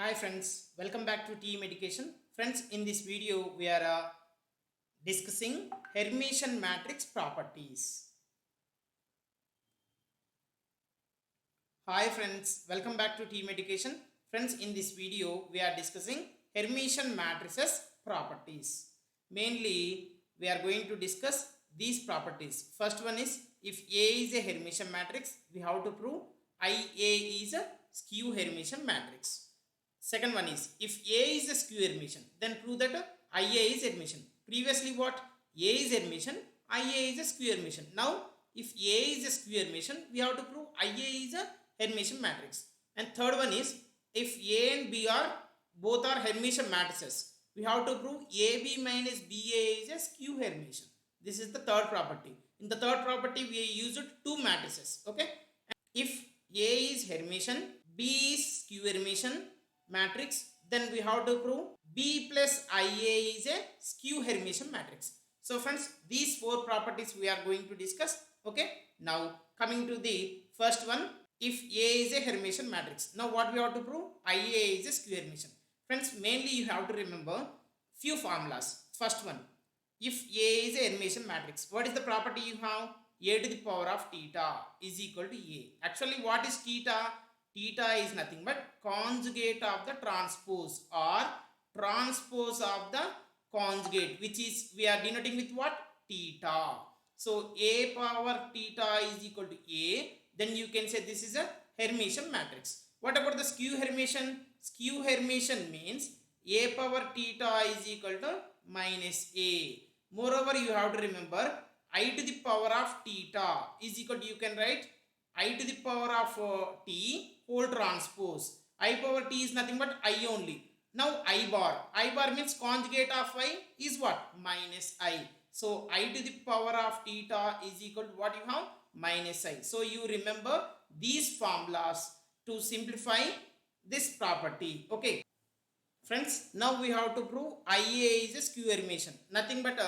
Hi friends, welcome back to Team Education. Friends, in this video we are discussing Hermitian matrix properties. Hi friends, welcome back to Team Education. Friends, in this video we are discussing Hermitian matrices properties. Mainly we are going to discuss these properties. First one is, if A is a Hermitian matrix, we have to prove IA is a skew Hermitian matrix. Second one is, if A is a skew Hermitian, then prove that IA is Hermitian. Previously what? A is Hermitian, IA is a skew Hermitian. Now if A is a skew Hermitian, we have to prove IA is a Hermitian matrix. And third one is, if A and B are both are Hermitian matrices, we have to prove AB minus BA is a skew Hermitian. This is the third property. In the third property, we used two matrices. Okay. If A is Hermitian, B is skew Hermitian matrix, then we have to prove B plus IA is a skew Hermitian matrix. So friends, these four properties we are going to discuss. Okay. Now coming to the first one, if A is a Hermitian matrix. Now what we have to prove? IA is a skew Hermitian. Friends, mainly you have to remember few formulas. First one, if A is a Hermitian matrix, what is the property you have? A to the power of theta is equal to A. Actually, what is theta? Theta is nothing but conjugate of the transpose or transpose of the conjugate, which is we are denoting with what? Theta. So A power theta is equal to A. Then you can say this is a Hermitian matrix. What about the skew Hermitian? Skew Hermitian means A power theta is equal to minus A. Moreover, you have to remember I to the power of theta is equal to, you can write I to the power of t whole transpose. I power t is nothing but I only. Now I bar. I bar means conjugate of I is what? Minus I. So I to the power of theta is equal to what you have? Minus I. So you remember these formulas to simplify this property. Okay. Friends, now we have to prove IA is a skew Hermitian. Nothing but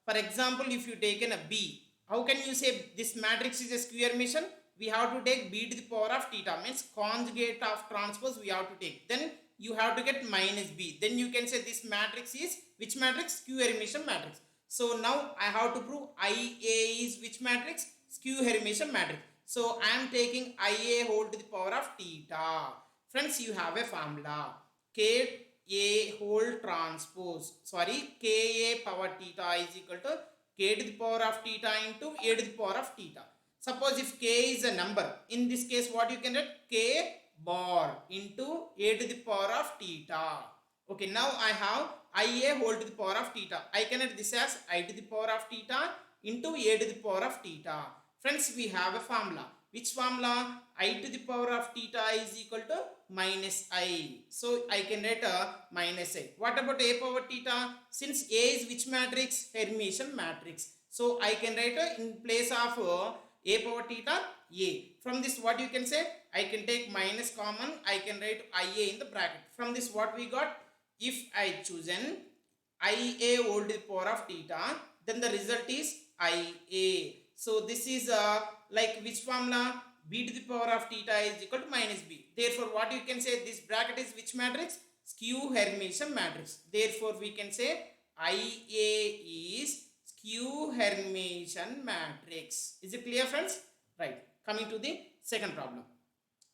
for example, if you taken a B, how can you say this matrix is a skew Hermitian? We have to take B to the power of theta, means conjugate of transpose we have to take. Then you have to get minus B. Then you can say this matrix is which matrix? Skew Hermitian matrix. So now I have to prove IA is which matrix? Skew Hermitian matrix. So I am taking IA whole to the power of theta. Friends, you have a formula. K A whole transpose, sorry, Ka power theta is equal to K to the power of theta into A to the power of theta. Suppose if K is a number, in this case what you can write? K bar into A to the power of theta. Okay, now I have IA whole to the power of theta. I can write this as I to the power of theta into A to the power of theta. Friends, we have a formula. Which formula? I to the power of theta is equal to minus I. So I can write a minus I. What about A power theta? Since A is which matrix? Hermitian matrix. So I can write in place of A power theta A. From this what you can say? I can take minus common. I can write IA in the bracket. From this what we got? If I chosen IA whole to the power of theta, then the result is IA. So this is like which formula? B to the power of theta is equal to minus B. Therefore, what you can say, this bracket is which matrix? Skew Hermitian matrix. Therefore, we can say IA is skew Hermitian matrix. Is it clear, friends? Right. Coming to the second problem.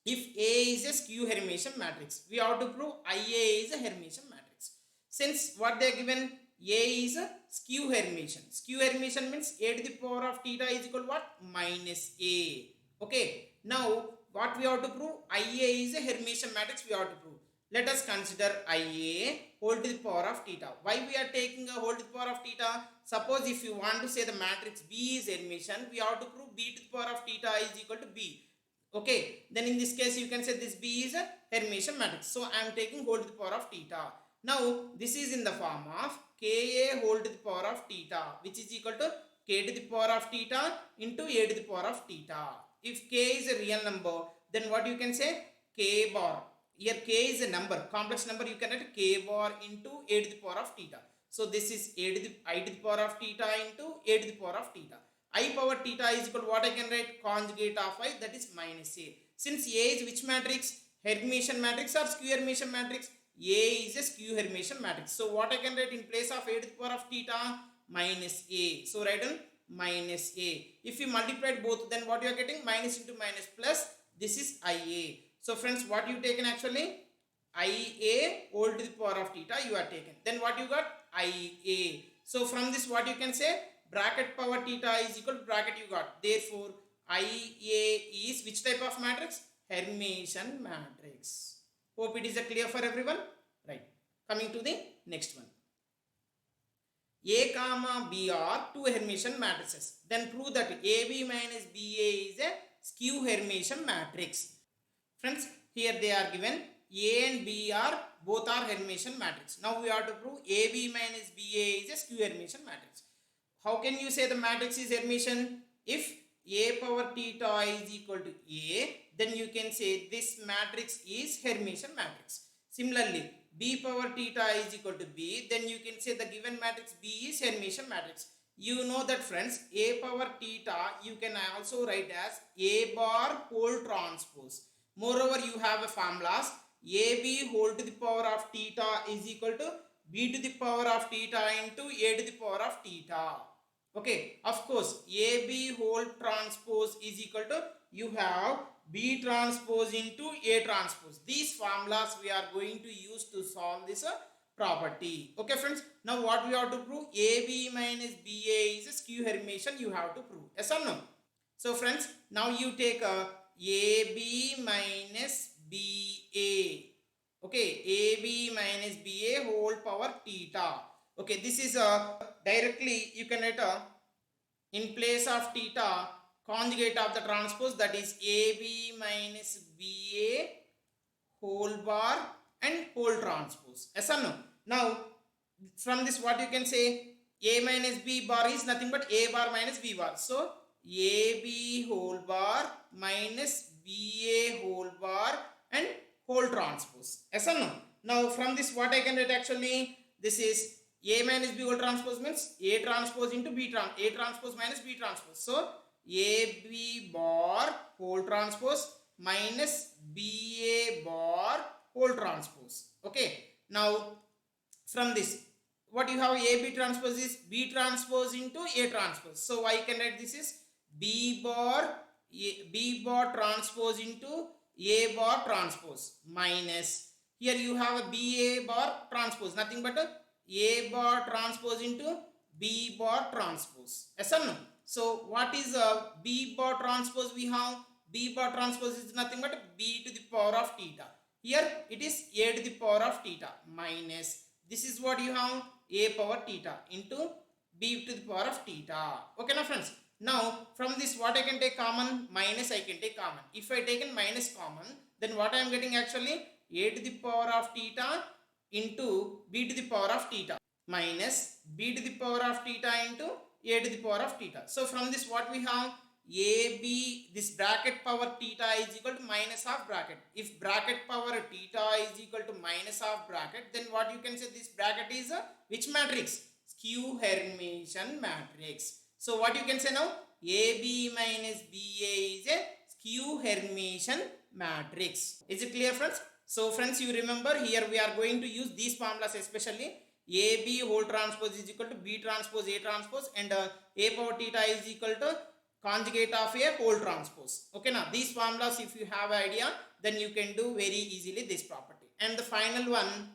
If A is a skew Hermitian matrix, we have to prove IA is a Hermitian matrix. Since what they are given, A is a skew Hermitian. Skew Hermitian means A to the power of theta is equal to what? Minus A. Okay. Now, what we have to prove? IA is a Hermitian matrix we have to prove. Let us consider IA whole to the power of theta. Why we are taking a whole to the power of theta? Suppose if you want to say the matrix B is Hermitian, we have to prove B to the power of theta is equal to B. Okay, then in this case you can say this B is a Hermitian matrix. So I am taking whole to the power of theta. Now this is in the form of Ka whole to the power of theta, which is equal to K to the power of theta into A to the power of theta. If K is a real number, then what you can say? K bar. Here K is a number, complex number, you can write K bar into A to the power of theta. So this is I to the power of theta into A to the power of theta. I power theta is equal to what I can write? Conjugate of I, that is minus A. Since A is which matrix? Hermitian matrix or skew Hermitian matrix? A is a skew Hermitian matrix. So what I can write in place of a to the power of theta? Minus A. So write on minus A. If you multiply both, then what you are getting? Minus into minus plus. This is IA. So friends, what you taken actually? IA whole to the power of theta you are taken. Then what you got? IA. So from this what you can say? Bracket power theta is equal to bracket you got. Therefore, IA is which type of matrix? Hermitian matrix. Hope it is clear for everyone. Right. Coming to the next one. A comma B are two Hermitian matrices. Then prove that AB minus BA is a skew Hermitian matrix. Friends, here they are given A and B are both are Hermitian matrix. Now we have to prove AB minus BA is a skew Hermitian matrix. How can you say the matrix is Hermitian? If A power theta is equal to A, then you can say this matrix is Hermitian matrix. Similarly, B power theta is equal to B, then you can say the given matrix B is Hermitian matrix. You know that friends, A power theta you can also write as A bar whole transpose. Moreover, you have a formulas AB whole to the power of theta is equal to B to the power of theta into A to the power of theta. Okay, of course, AB whole transpose is equal to you have B transpose into A transpose. These formulas we are going to use to solve this property. Okay, friends. Now what we have to prove? AB minus BA is a skew Hermitian. You have to prove. Yes or no? So friends, now you take a AB minus BA. Okay, AB minus BA whole power theta. Okay, this is directly you can write in place of theta conjugate of the transpose, that is AB minus BA whole bar and whole transpose. Yes or no? Now from this what you can say? A minus B bar is nothing but A bar minus B bar. So AB whole bar minus BA whole bar and whole transpose. Yes or no? Now from this what I can write actually? This is A minus B whole transpose means A transpose into B transpose. A transpose minus B transpose. So AB bar whole transpose minus BA bar whole transpose. Okay. Now from this what you have? AB transpose is B transpose into A transpose. So I can write this is B bar transpose into A bar transpose minus here you have a BA bar transpose, nothing but A bar transpose into B bar transpose. Yes or no? So what is B bar transpose we have? B bar transpose is nothing but B to the power of theta. Here it is A to the power of theta minus this is what you have? A power theta into B to the power of theta. Okay now friends. Now from this what I can take common? Minus I can take common. If I take minus common, then what I am getting actually? A to the power of theta into B to the power of theta minus B to the power of theta into A to the power of theta. So from this what we have? AB, this bracket power theta is equal to minus half bracket. If bracket power theta is equal to minus half bracket, then what you can say this bracket is a which matrix? Skew Hermitian matrix. So what you can say now? AB minus BA is a skew Hermitian matrix. Is it clear friends? So friends, you remember here we are going to use these formulas especially. AB whole transpose is equal to B transpose A transpose and A power theta is equal to conjugate of a whole transpose. Okay, now these formulas if you have idea, then you can do very easily this property. And the final one,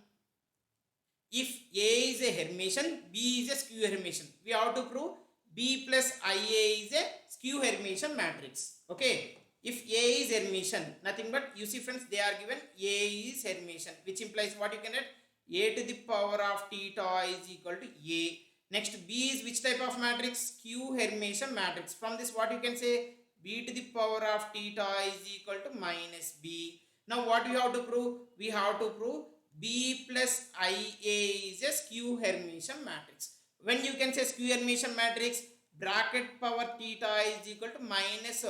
if A is a Hermitian, B is a skew Hermitian. We have to prove B plus IA is a skew Hermitian matrix. Okay, if A is Hermitian, nothing but you see friends, they are given A is Hermitian, which implies what you can write? A to the power of theta is equal to A. Next, B is which type of matrix? Skew Hermitian matrix. From this what you can say? B to the power of theta is equal to minus B. Now what we have to prove? We have to prove B plus IA is a skew Hermitian matrix. When you can say skew Hermitian matrix, bracket power theta is equal to minus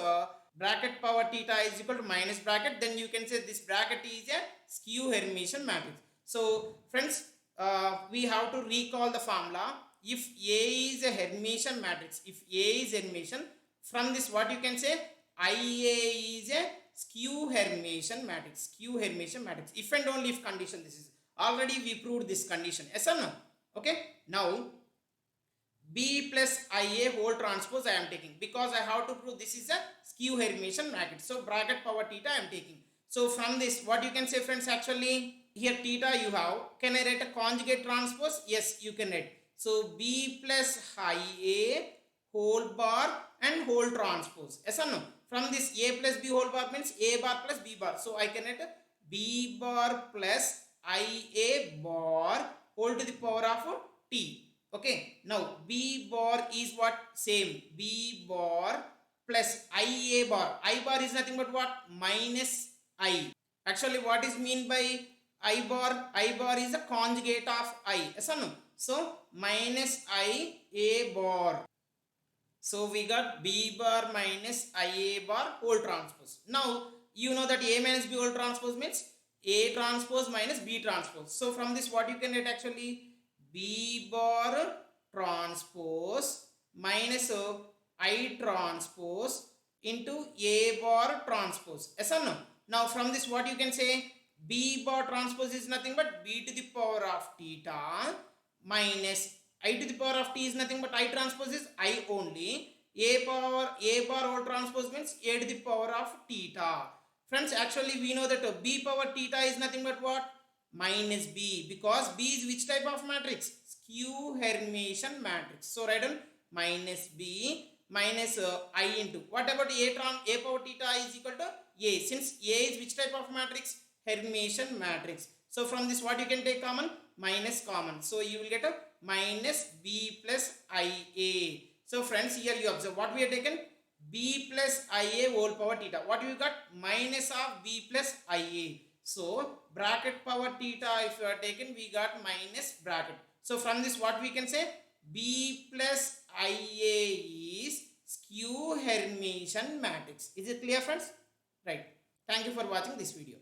bracket power theta is equal to minus bracket, then you can say this bracket is a skew Hermitian matrix. So friends, we have to recall the formula. If A is a Hermitian matrix, if A is Hermitian, from this what you can say? IA is a skew Hermitian matrix. Skew Hermitian matrix. If and only if condition this is. Already we proved this condition. Yes or no? Okay. Now B plus IA whole transpose I am taking because I have to prove this is a skew Hermitian matrix. So bracket power theta I am taking. So from this, what you can say, friends, actually here theta you have. Can I write a conjugate transpose? Yes, you can write. So B plus IA whole bar and whole transpose. Yes or no? From this A plus B whole bar means A bar plus B bar. So I can write B bar plus IA bar whole to the power of T. Okay. Now B bar is what? Same. B bar plus IA bar. I bar is nothing but what? Minus I. Actually, what is mean by I bar? I bar is a conjugate of I. Yes or no? So minus I A bar. So we got B bar minus IA bar whole transpose. Now you know that A minus B whole transpose means A transpose minus B transpose. So from this, what you can write actually? B bar transpose minus I transpose into A bar transpose. Yes or no? Now from this, what you can say? B bar transpose is nothing but B to the power of theta minus I to the power of T is nothing but I transpose is I only. A bar whole transpose means A to the power of theta. Friends, actually we know that B power theta is nothing but what? Minus B, because B is which type of matrix? Skew Hermitian matrix. So write down minus B minus I into what about A power theta is equal to A, since A is which type of matrix? Hermitian matrix. So from this, what you can take common? Minus common. So you will get a minus B plus IA. So friends, here you observe what we have taken? B plus IA whole power theta. What you got? Minus of B plus IA. So bracket power theta if you are taken, we got minus bracket. So from this, what we can say? B plus IA is skew Hermitian matrix. Is it clear, friends? Right. Thank you for watching this video.